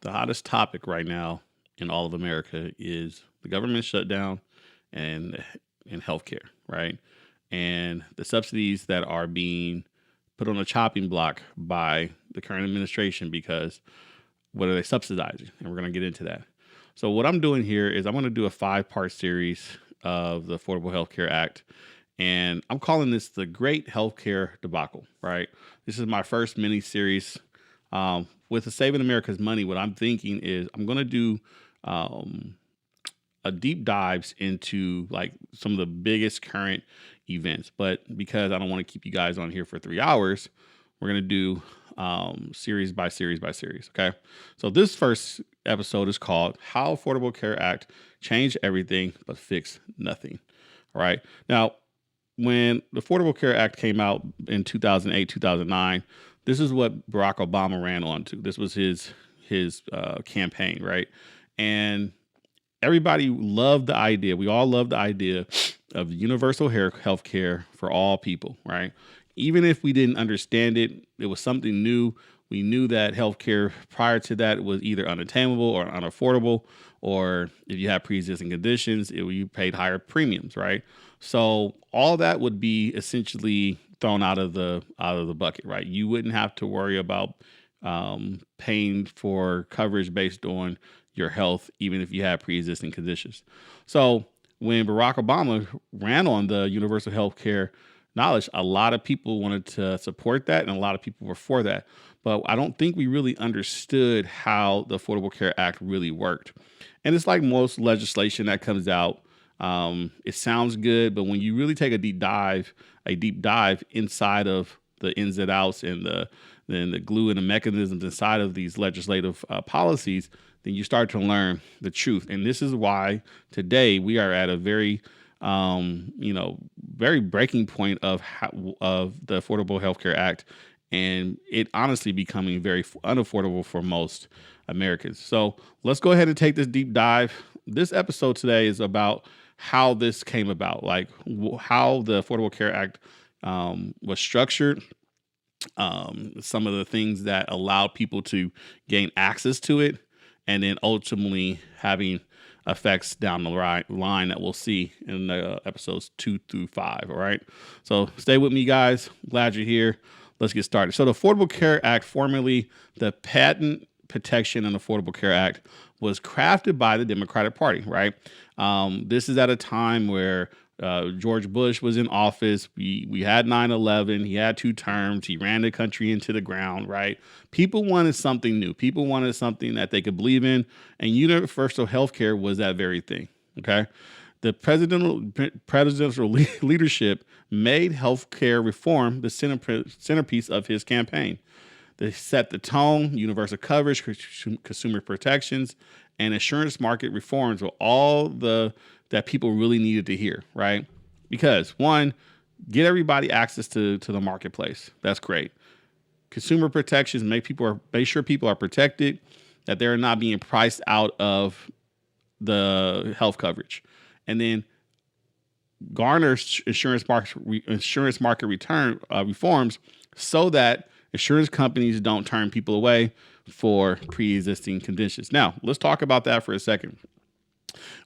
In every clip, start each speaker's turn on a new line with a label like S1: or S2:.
S1: The hottest topic right now in all of America is the government shutdown and healthcare, right? And the subsidies that are being put on a chopping block by the current administration because what are they subsidizing? And we're going to get into that. So what I'm doing here is I'm going to do a 5-part series of the Affordable Health Care Act. And I'm calling this the Great Healthcare Debacle, right? This is my first mini series. With the Saving America's Money, what I'm thinking is I'm going to do a deep dives into like some of the biggest current events. But because I don't want to keep you guys on here for 3 hours, we're going to do series by series by series. Okay. So this first episode is called How Affordable Care Act Changed Everything But Fixed Nothing. All right. Now, when the Affordable Care Act came out in 2008, 2009, this is what Barack Obama ran on to. This was his campaign, right? And everybody loved the idea. We all loved the idea of universal health care for all people, right? Even if we didn't understand it, it was something new. We knew that healthcare prior to that was either unattainable or unaffordable, or if you had pre-existing conditions, you paid higher premiums, right? So all that would be essentially thrown out of the bucket, right? You wouldn't have to worry about paying for coverage based on your health, even if you had pre-existing conditions. So when Barack Obama ran on the universal health care knowledge, a lot of people wanted to support that, and a lot of people were for that. But I don't think we really understood how the Affordable Care Act really worked. And it's like most legislation that comes out, it sounds good, but when you really take a deep dive inside of the ins and outs and the glue and the mechanisms inside of these legislative policies, then you start to learn the truth. And this is why today we are at a very very breaking point of the Affordable Health Care Act, and it honestly becoming very unaffordable for most Americans. So let's go ahead and take this deep dive. This episode today is about how this came about, like how the Affordable Care Act was structured, some of the things that allowed people to gain access to it, and then ultimately having effects down the line that we'll see in the episodes 2 through 5. All right. So stay with me, guys. Glad you're here. Let's get started. So the Affordable Care Act, formerly the Patent Protection and Affordable Care Act, was crafted by the Democratic Party, right? This is at a time where George Bush was in office. We had 9/11. He had 2 terms. He ran the country into the ground, right? People wanted something new. People wanted something that they could believe in, and universal health care was that very thing, okay? The presidential leadership made health care reform the centerpiece of his campaign. They set the tone. Universal coverage, consumer protections, and insurance market reforms were all that people really needed to hear, right? Because one, get everybody access to the marketplace. That's great. Consumer protections, make sure people are protected, that they're not being priced out of the health coverage. And then garner insurance market return reforms so that insurance companies don't turn people away for pre-existing conditions. Now, let's talk about that for a second.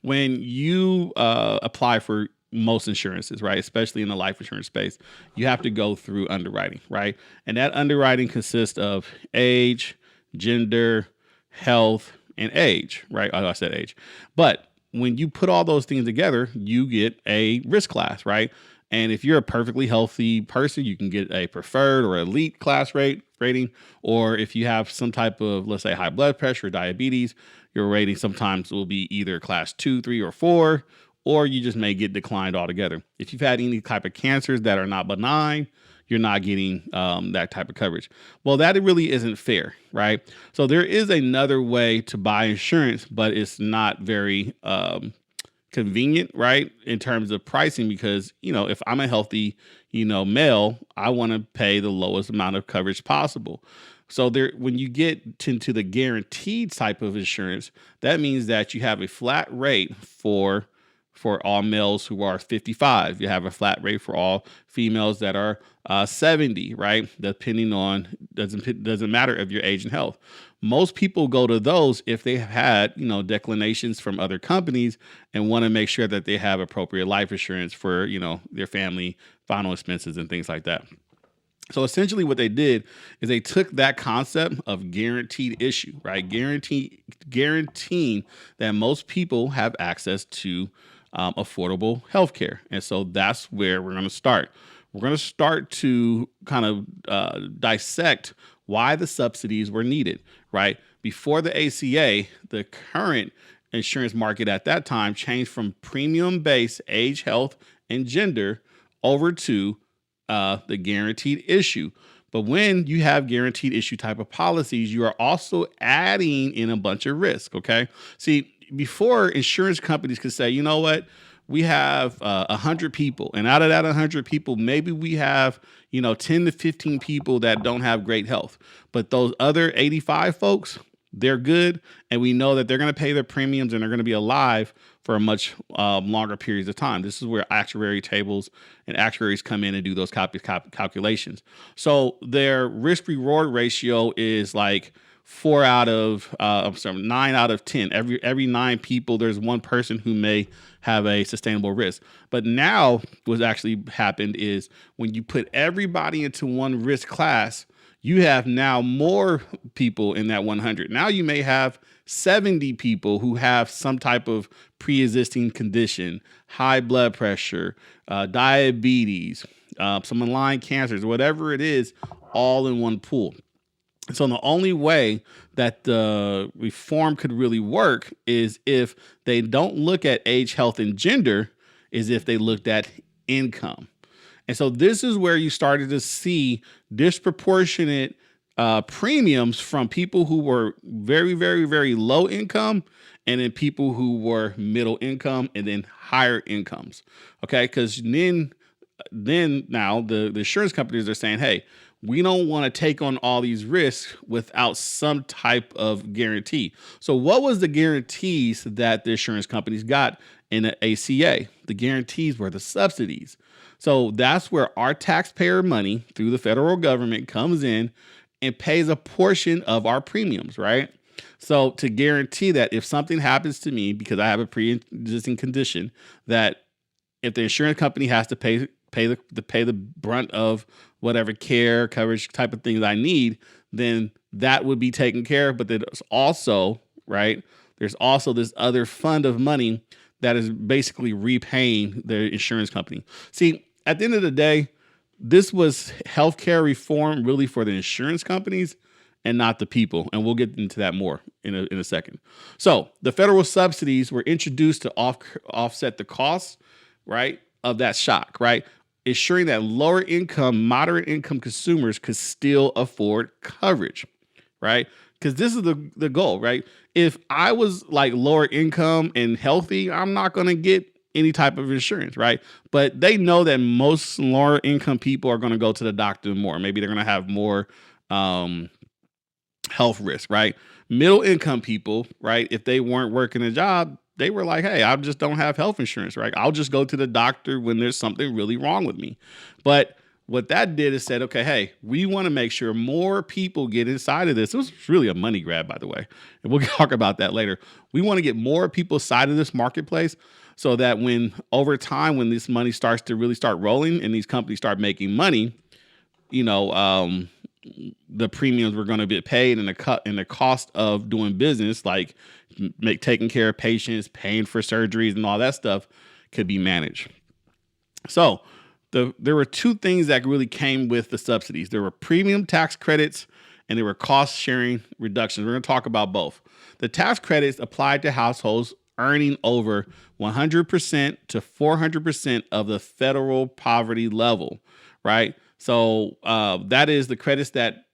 S1: When you apply for most insurances, right, especially in the life insurance space, you have to go through underwriting, right? And that underwriting consists of age, gender, health, and age, right? I said age. But when you put all those things together, you get a risk class, right? And if you're a perfectly healthy person, you can get a preferred or elite class rating. Or if you have some type of, let's say, high blood pressure or diabetes, your rating sometimes will be either class 2, 3, or 4, or you just may get declined altogether. If you've had any type of cancers that are not benign, you're not getting that type of coverage. Well, that really isn't fair, right? So there is another way to buy insurance, but it's not very convenient, right, in terms of pricing, because, if I'm a healthy, male, I want to pay the lowest amount of coverage possible. So when you get into the guaranteed type of insurance, that means that you have a flat rate for all males who are 55. You have a flat rate for all females that are 70, right? Depending on, doesn't matter of your age and health. Most people go to those if they have had, declinations from other companies and want to make sure that they have appropriate life insurance for, their family, final expenses and things like that. So essentially what they did is they took that concept of guaranteed issue, right? Guaranteeing that most people have access to affordable healthcare. And so that's where we're going to start. We're going to start to kind of dissect why the subsidies were needed, right? Before the ACA, the current insurance market at that time changed from premium-based age, health, and gender over to the guaranteed issue. But when you have guaranteed issue type of policies, you are also adding in a bunch of risk. Okay. See, before insurance companies could say, you know what, we have 100 people, and out of that 100 people, maybe we have 10 to 15 people that don't have great health, but those other 85 folks, they're good, and we know that they're going to pay their premiums and they're going to be alive for a much longer periods of time. This is where actuary tables and actuaries come in and do those calculations. So their risk reward ratio is like 9 out of 10. Every 9 people, there's one person who may have a sustainable risk. But now what's actually happened is when you put everybody into one risk class, you have now more people in that 100. Now you may have 70 people who have some type of pre-existing condition, high blood pressure, diabetes, some malign cancers, whatever it is, all in one pool. So the only way that the reform could really work is if they don't look at age, health, and gender, is if they looked at income. And so this is where you started to see disproportionate premiums from people who were very, very, very low income, and then people who were middle income, and then higher incomes. Okay, because then now the insurance companies are saying, hey, we don't want to take on all these risks without some type of guarantee. So what was the guarantees that the insurance companies got in the ACA? The guarantees were the subsidies. So that's where our taxpayer money through the federal government comes in and pays a portion of our premiums, right? So to guarantee that if something happens to me because I have a pre-existing condition, that if the insurance company has to pay the brunt of whatever care, coverage type of things I need, then that would be taken care of. But there's also, right, there's also this other fund of money that is basically repaying the insurance company. See, at the end of the day, this was healthcare reform really for the insurance companies and not the people. And we'll get into that more in a second. So the federal subsidies were introduced to offset the costs, right, of that shock, right? Ensuring that lower income, moderate income consumers could still afford coverage, right? Because this is the goal, right? If I was like lower income and healthy, I'm not going to get any type of insurance, right? But they know that most lower income people are going to go to the doctor more. Maybe they're going to have more health risk, right? Middle income people, right? If they weren't working a job, they were like, hey, I just don't have health insurance, right? I'll just go to the doctor when there's something really wrong with me. But what that did is said, okay, hey, we want to make sure more people get inside of this. It was really a money grab, by the way. And we'll talk about that later. We want to get more people inside of this marketplace so that when over time, when this money starts to really start rolling and these companies start making money, the premiums were going to get paid and the cost of doing business, like taking care of patients, paying for surgeries and all that stuff could be managed. So there were two things that really came with the subsidies. There were premium tax credits and there were cost sharing reductions. We're going to talk about both. The tax credits applied to households earning over 100% to 400% of the federal poverty level, right? So that is the credits that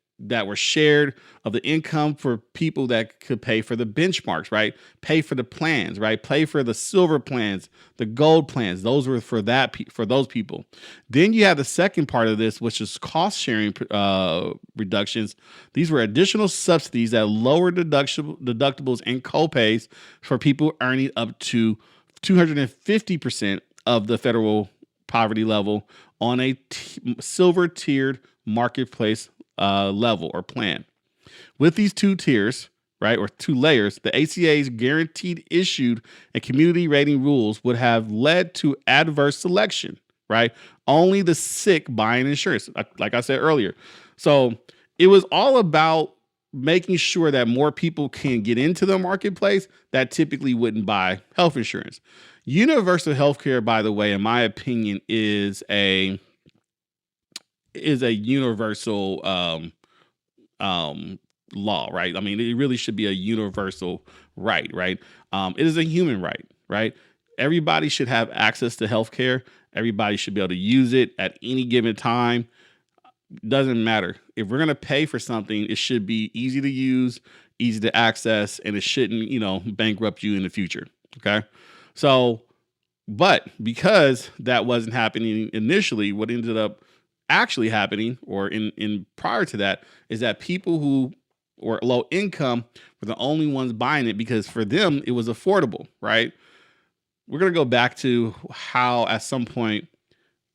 S1: were shared of the income for people that could pay for the benchmarks, right? Pay for the plans, right? Pay for the silver plans, the gold plans. Those were for those people. Then you have the second part of this, which is cost sharing reductions. These were additional subsidies that lowered deductibles and copays for people earning up to 250% of the federal poverty level on a silver tiered marketplace level or plan. With these two tiers, right, or two layers, the ACA's guaranteed issued and community rating rules would have led to adverse selection, right? Only the sick buying insurance, like I said earlier. So it was all about making sure that more people can get into the marketplace that typically wouldn't buy health insurance. Universal healthcare, by the way, in my opinion, is a universal law, right? I mean, it really should be a universal right, right? It is a human right, right? Everybody should have access to healthcare. Everybody should be able to use it at any given time. Doesn't matter. If we're going to pay for something, it should be easy to use, easy to access, and it shouldn't, bankrupt you in the future. Okay. So, but because that wasn't happening initially, what ended up actually happening, or in prior to that, is that people who were low income were the only ones buying it because for them it was affordable, right? We're going to go back to how at some point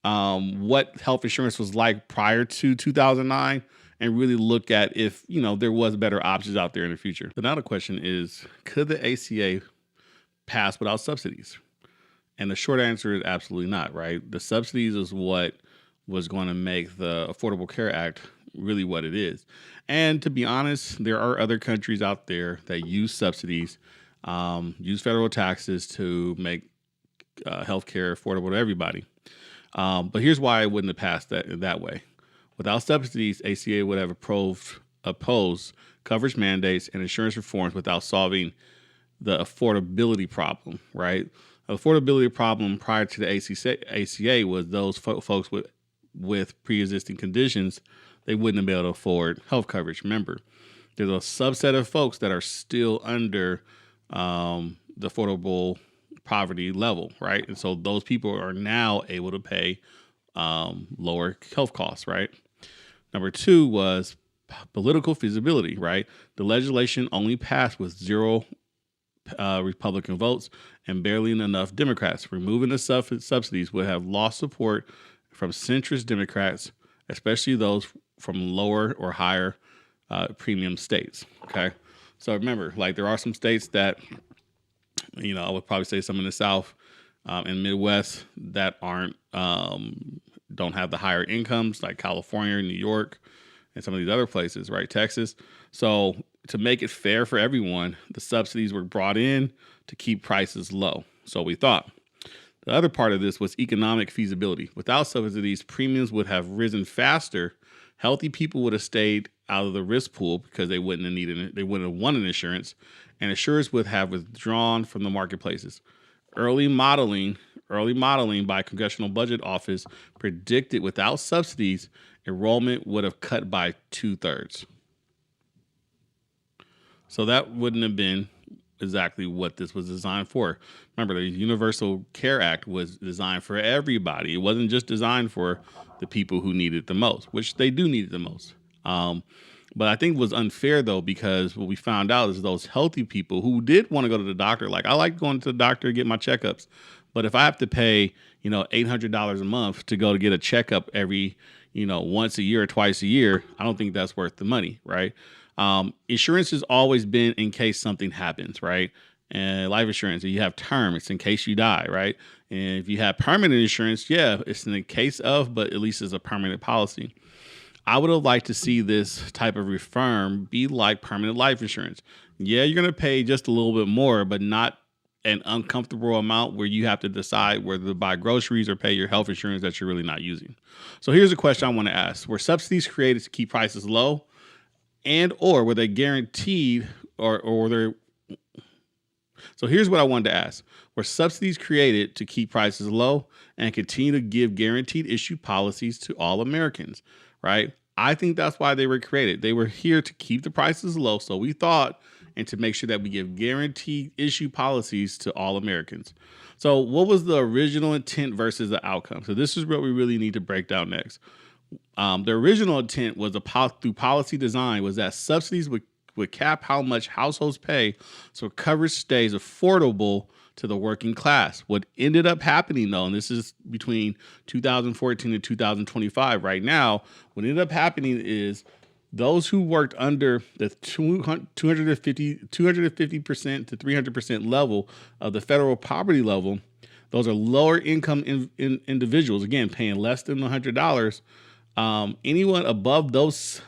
S1: what health insurance was like prior to 2009 and really look at if, there was better options out there in the future. So now the question is, could the ACA pass without subsidies? And the short answer is absolutely not, right? The subsidies is what was going to make the Affordable Care Act really what it is. And to be honest, there are other countries out there that use subsidies, use federal taxes to make healthcare affordable to everybody. But here's why I wouldn't have passed that way. Without subsidies, ACA would have opposed coverage mandates and insurance reforms without solving the affordability problem, right? The affordability problem prior to the ACA was those folks with pre-existing conditions, they wouldn't have been able to afford health coverage. Remember, there's a subset of folks that are still under the affordable poverty level, right? And so those people are now able to pay lower health costs, right? Number two was political feasibility, right? The legislation only passed with 0 Republican votes and barely enough Democrats. Removing the subsidies would have lost support from centrist Democrats, especially those from lower or higher premium states. Okay. So remember, there are some states that, I would probably say some in the South and Midwest that don't have the higher incomes, like California, New York, and some of these other places, right? Texas. So to make it fair for everyone, the subsidies were brought in to keep prices low. So we thought. The other part of this was economic feasibility. Without subsidies, premiums would have risen faster. Healthy people would have stayed out of the risk pool because they wouldn't have needed it. They wouldn't have wanted insurance, and insurers would have withdrawn from the marketplaces. Early modeling by Congressional Budget Office predicted without subsidies, enrollment would have cut by 2/3. So that wouldn't have been exactly what this was designed for. Remember, the Universal Care Act was designed for everybody. It wasn't just designed for the people who needed it the most, which they do need it the most. But I think it was unfair, though, because what we found out is those healthy people who did want to go to the doctor, I like going to the doctor to get my checkups. But if I have to pay, $800 a month to go to get a checkup every, once a year or twice a year, I don't think that's worth the money, right? Insurance has always been in case something happens, right? And life insurance, you have term, it's in case you die, right? And if you have permanent insurance, yeah, it's in the case of, but at least it's a permanent policy. I would have liked to see this type of reform be like permanent life insurance. Yeah, you're going to pay just a little bit more, but not an uncomfortable amount where you have to decide whether to buy groceries or pay your health insurance that you're really not using. So here's a question I want to ask. Were subsidies created to keep prices low? And or were they guaranteed or they're so here's what I wanted to ask. Were subsidies created to keep prices low and continue to give guaranteed issue policies to all Americans, right? I think that's why they were created. They were here to keep the prices low, so we thought, and to make sure that we give guaranteed issue policies to all Americans. So what was the original intent versus the outcome? So this is what we really need to break down next. The original intent was through policy design was that subsidies would cap how much households pay so coverage stays affordable to the working class. What ended up happening, though, and this is between 2014 and 2025 right now, what ended up happening is those who worked under the 250% to 300% level of the federal poverty level, those are lower income individuals, again, paying less than $100. Anyone above those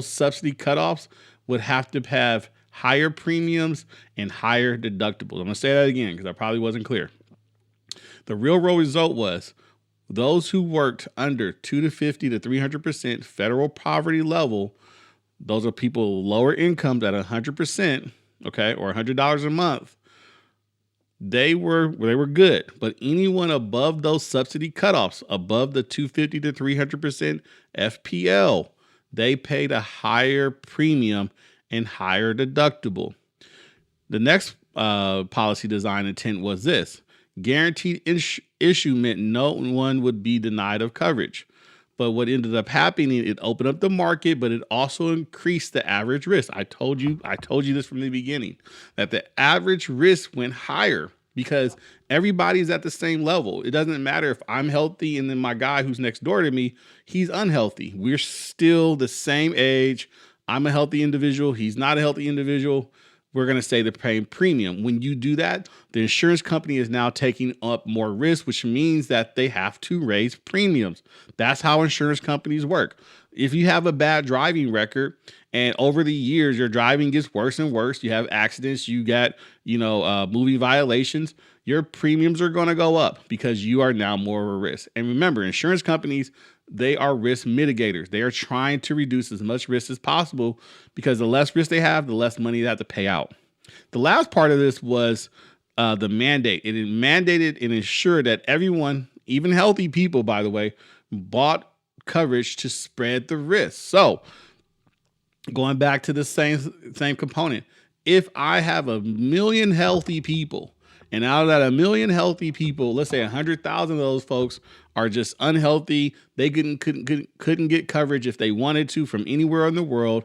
S1: subsidy cutoffs would have to have higher premiums and higher deductibles. I'm going to say that again because I probably wasn't clear. The real world result was those who worked under 250 to 300% federal poverty level, those are people lower incomes at 100%, okay, or $100 a month. They were good, but anyone above those subsidy cutoffs, above the 250 to 300% FPL, they paid a higher premium and higher deductible. The next policy design intent was this. Guaranteed issue meant no one would be denied of coverage. But what ended up happening, it opened up the market, but it also increased the average risk. I told you this from the beginning, that the average risk went higher because everybody's at the same level. It doesn't matter if I'm healthy and then my guy who's next door to me, he's unhealthy. We're still the same age. I'm a healthy individual. He's not a healthy individual. We're going to say they're paying premium. When you do that, the insurance company is now taking up more risk, which means that they have to raise premiums. That's how insurance companies work. If you have a bad driving record and over the years your driving gets worse and worse, you have accidents, you got, moving violations, your premiums are going to go up because you are now more of a risk. And remember, insurance companies, they are risk mitigators. They are trying to reduce as much risk as possible because the less risk they have, the less money they have to pay out. The last part of this was the mandate. It mandated and ensured that everyone, even healthy people, by the way, bought coverage to spread the risk. So going back to the same component, if I have 1 million healthy people, and out of that 1 million healthy people, let's say 100,000 of those folks are just unhealthy. They couldn't get coverage if they wanted to from anywhere in the world.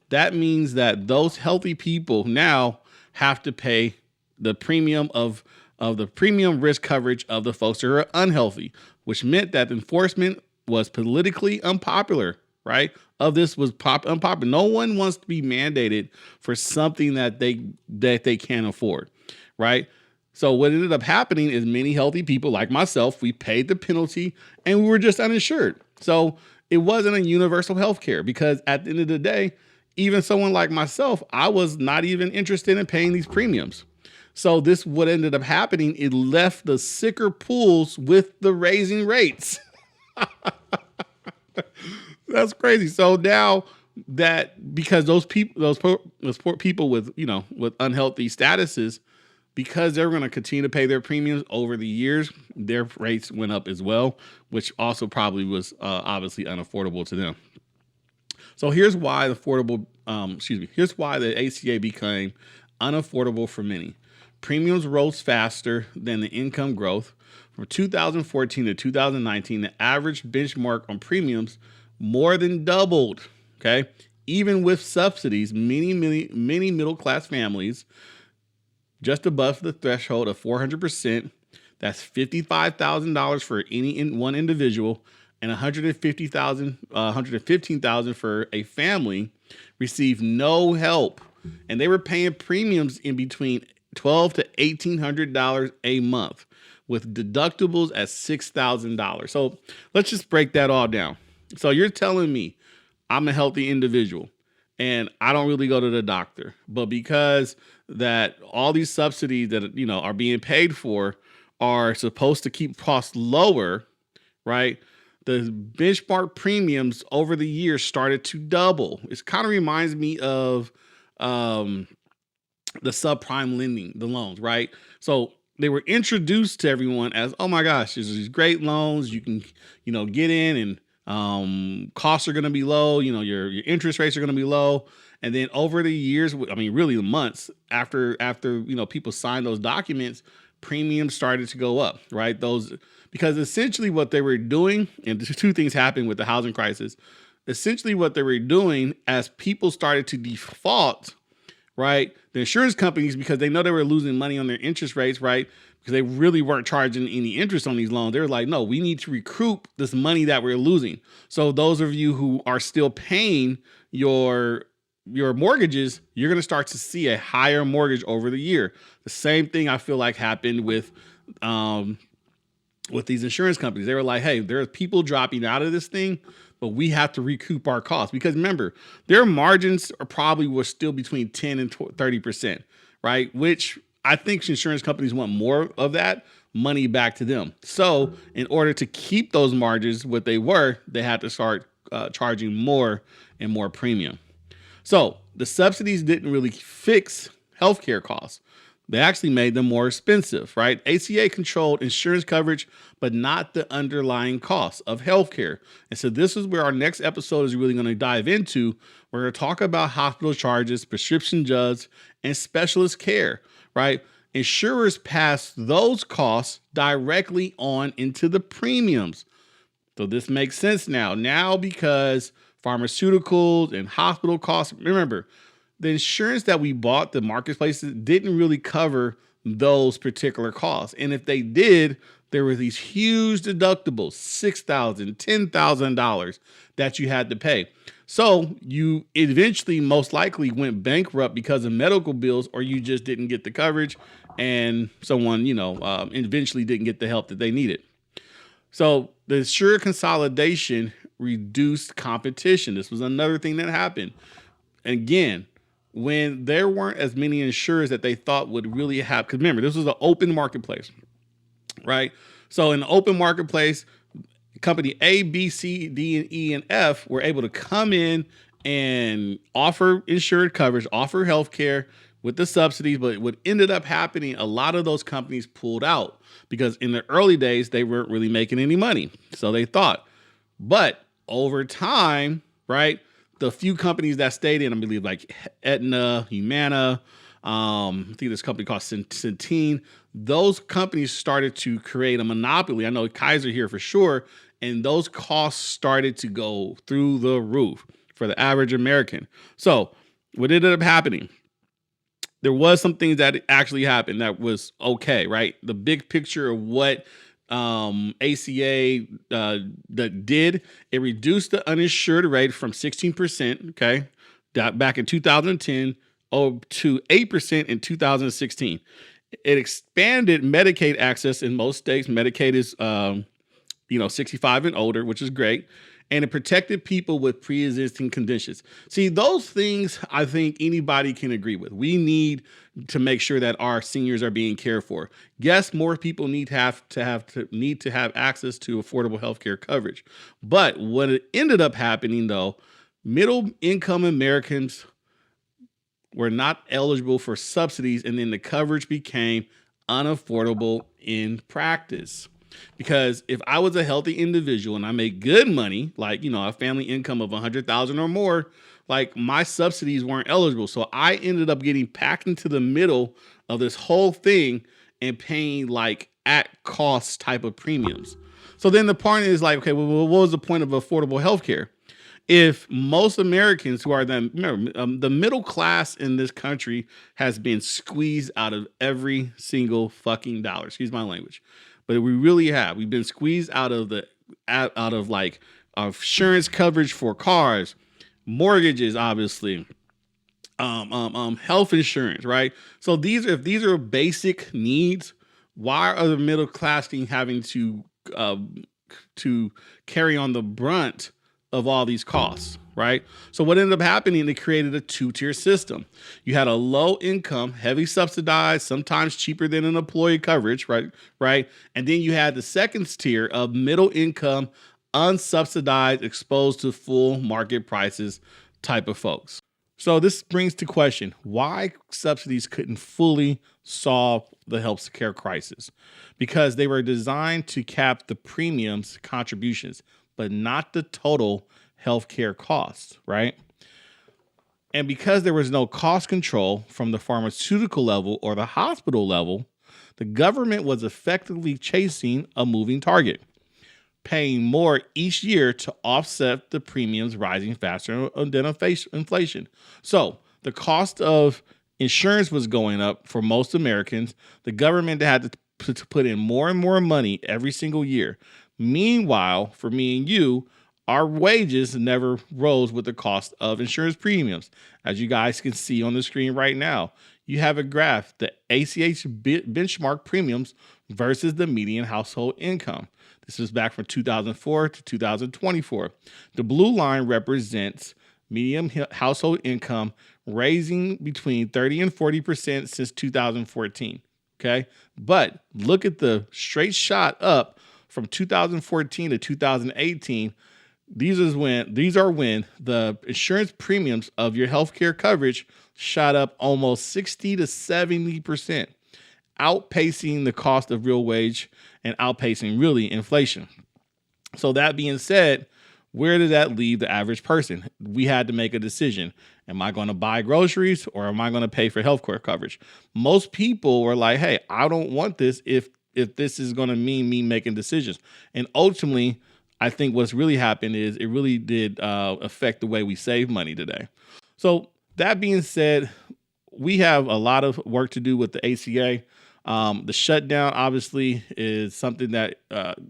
S1: That means that those healthy people now have to pay the premium of the premium risk coverage of the folks who are unhealthy, which meant that enforcement was politically unpopular, right? Of this was unpopular. No one wants to be mandated for something that they can't afford, right? So what ended up happening is many healthy people like myself, we paid the penalty and we were just uninsured. So it wasn't a universal health care because at the end of the day, even someone like myself, I was not even interested in paying these premiums. So what ended up happening, it left the sicker pools with the raising rates. That's crazy. So now that because those poor people with unhealthy statuses, because they're going to continue to pay their premiums over the years, their rates went up as well, which also probably was obviously unaffordable to them. So here's why here's why the ACA became unaffordable for many. Premiums rose faster than the income growth. From 2014 to 2019, the average benchmark on premiums more than doubled. Okay, even with subsidies, many middle-class families just above the threshold of 400%, that's $55,000 for one individual, and $115,000 for a family, received no help, and they were paying premiums in between $1,200 to $1,800 a month, with deductibles at $6,000. So let's just break that all down. So you're telling me I'm a healthy individual and I don't really go to the doctor, but because that all these subsidies that are being paid for are supposed to keep costs lower, right? The benchmark premiums over the years started to double. It kind of reminds me of the subprime lending, the loans, right? So they were introduced to everyone as, oh my gosh, there's these great loans you can, get in and costs are going to be low. Your interest rates are going to be low. And then over the years, really the months after people signed those documents, premiums started to go up, right? Because essentially what they were doing, and two things happened with the housing crisis. Essentially what they were doing as people started to default right? The insurance companies, because they know they were losing money on their interest rates, right? Because they really weren't charging any interest on these loans. They were like, no, we need to recoup this money that we're losing. So those of you who are still paying your mortgages, you're going to start to see a higher mortgage over the year. The same thing I feel like happened with these insurance companies. They were like, hey, there's people dropping out of this thing, but we have to recoup our costs. Because remember, their margins are probably were still between 10 and 30%, right? Which I think insurance companies want more of that money back to them. So in order to keep those margins what they were, they had to start charging more and more premium. So the subsidies didn't really fix healthcare costs. They actually made them more expensive, right? ACA controlled insurance coverage, but not the underlying costs of healthcare. And so this is where our next episode is really going to dive into. We're going to talk about hospital charges, prescription drugs, and specialist care, right? Insurers pass those costs directly on into the premiums. So this makes sense now because pharmaceuticals and hospital costs, remember, the insurance that we bought, the marketplaces, didn't really cover those particular costs. And if they did, there were these huge deductibles, $6,000, $10,000 that you had to pay. So you eventually most likely went bankrupt because of medical bills, or you just didn't get the coverage and someone, eventually didn't get the help that they needed. So the insurer consolidation reduced competition. This was another thing that happened. Again, when there weren't as many insurers that they thought would really have, because remember, this was an open marketplace, right? So in the open marketplace, company A, B, C, D, and E, and F were able to come in and offer insured coverage, offer healthcare with the subsidies. But what ended up happening, a lot of those companies pulled out because in the early days, they weren't really making any money. So they thought, but over time, right? The few companies that stayed in, I believe, like Aetna, Humana, I think this company called Centene, those companies started to create a monopoly. I know Kaiser here for sure, and those costs started to go through the roof for the average American. So what ended up happening? There was some things that actually happened that was okay, right? The big picture of what ACA that did, it reduced the uninsured rate from 16%, okay, back in 2010 to 8% in 2016. It expanded Medicaid access in most states. Medicaid is 65 and older, which is great. And it protected people with pre-existing conditions. See, those things I think anybody can agree with. We need to make sure that our seniors are being cared for. Yes, more people need to have access to affordable healthcare coverage. But what ended up happening, though, middle income Americans were not eligible for subsidies, and then the coverage became unaffordable in practice. Because if I was a healthy individual and I make good money, like, a family income of 100,000 or more, like my subsidies weren't eligible. So I ended up getting packed into the middle of this whole thing and paying like at cost type of premiums. So then the point is like, okay, well, what was the point of affordable healthcare? If most Americans who are the middle class in this country has been squeezed out of every single fucking dollar, excuse my language. But we really have. We've been squeezed out of insurance coverage for cars, mortgages, obviously, health insurance, right? So if these are basic needs, why are the middle class having to carry on the brunt of all these costs, right? So what ended up happening, it created a two-tier system. You had a low income, heavy subsidized, sometimes cheaper than an employee coverage, right? And then you had the second tier of middle income, unsubsidized, exposed to full market prices type of folks. So this brings to question why subsidies couldn't fully solve the healthcare crisis, because they were designed to cap the premiums contributions, but not the total healthcare costs, right? And because there was no cost control from the pharmaceutical level or the hospital level, the government was effectively chasing a moving target, paying more each year to offset the premiums rising faster than inflation. So the cost of Insurance was going up for most Americans. The government had to put in more and more money every single year. Meanwhile, for me and you, our wages never rose with the cost of insurance premiums. As you guys can see on the screen right now, you have a graph, the ACH benchmark premiums versus the median household income. This is back from 2004 to 2024. The blue line represents median household income raising between 30 and 40% since 2014. Okay. But look at the straight shot up from 2014 to 2018. These are when the insurance premiums of your healthcare coverage shot up almost 60 to 70%, outpacing the cost of real wage and outpacing really inflation. So that being said, where did that leave the average person? We had to make a decision. Am I going to buy groceries or am I going to pay for healthcare coverage? Most people were like, hey, I don't want this if this is going to mean me making decisions. And ultimately, I think what's really happened is it really did affect the way we save money today. So that being said, we have a lot of work to do with the ACA. The shutdown obviously is something that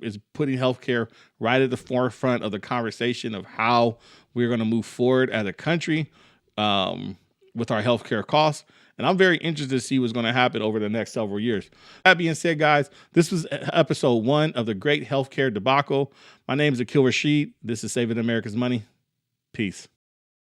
S1: is putting healthcare right at the forefront of the conversation of how we're going to move forward as a country with our healthcare costs. And I'm very interested to see what's going to happen over the next several years. That being said, guys, this was episode 1 of the Great Healthcare Debacle. My name is Aquil Rasheed. This is Saving America's Money. Peace.